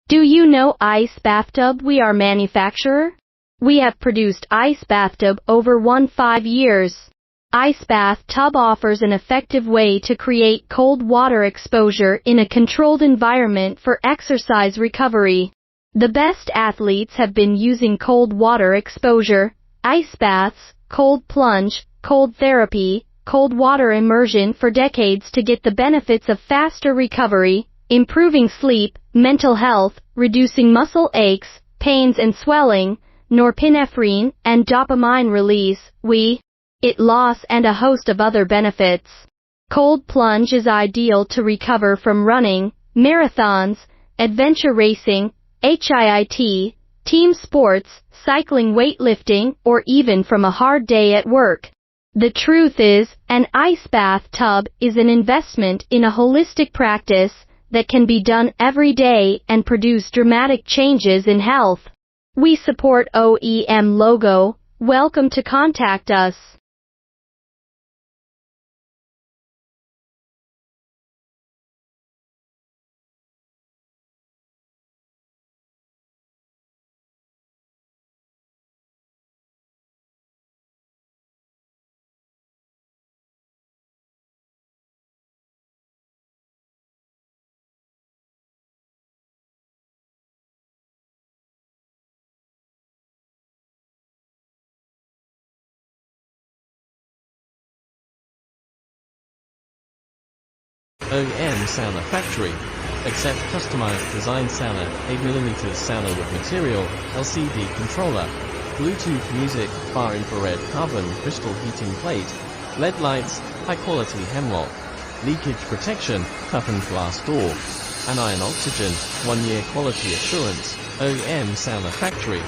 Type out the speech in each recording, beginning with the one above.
Do you know Ice Bathtub? We are manufacturer. We have produced Ice Bathtub over 15 years. Ice Bathtub offers an effective way to create cold water exposure in a controlled environment for exercise recovery. The best athletes have been using cold water exposure, ice baths, cold plunge, cold therapy, cold water immersion for decades to get the benefits of faster recovery, improving sleep, mental health, reducing muscle aches, pains and swelling, norepinephrine and dopamine release, weight loss and a host of other benefits. Cold plunge is ideal to recover from running, marathons, adventure racing, HIIT, team sports, cycling, weightlifting, or even from a hard day at work. The truth is, an ice bathtub is an investment in a holistic practice that can be done every day and produce dramatic changes in health. We support OEM logo. Welcome to contact us. OEM Sauna Factory. Accept customized design sauna, 8mm sauna with material, LCD controller, Bluetooth music, far infrared carbon crystal heating plate, LED lights, high quality hemlock, leakage protection, toughened glass door, anion oxygen, 1-year quality assurance. OEM Sauna Factory.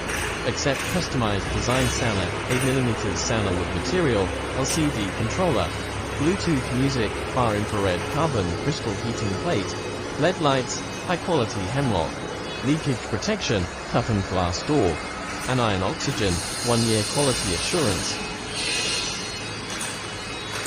Accept customized design sauna, 8mm sauna with material, LCD controller, Bluetooth music, far infrared carbon crystal heating plate, LED lights, high quality hemlock, leakage protection, toughened glass door, anion oxygen, 1-year quality assurance.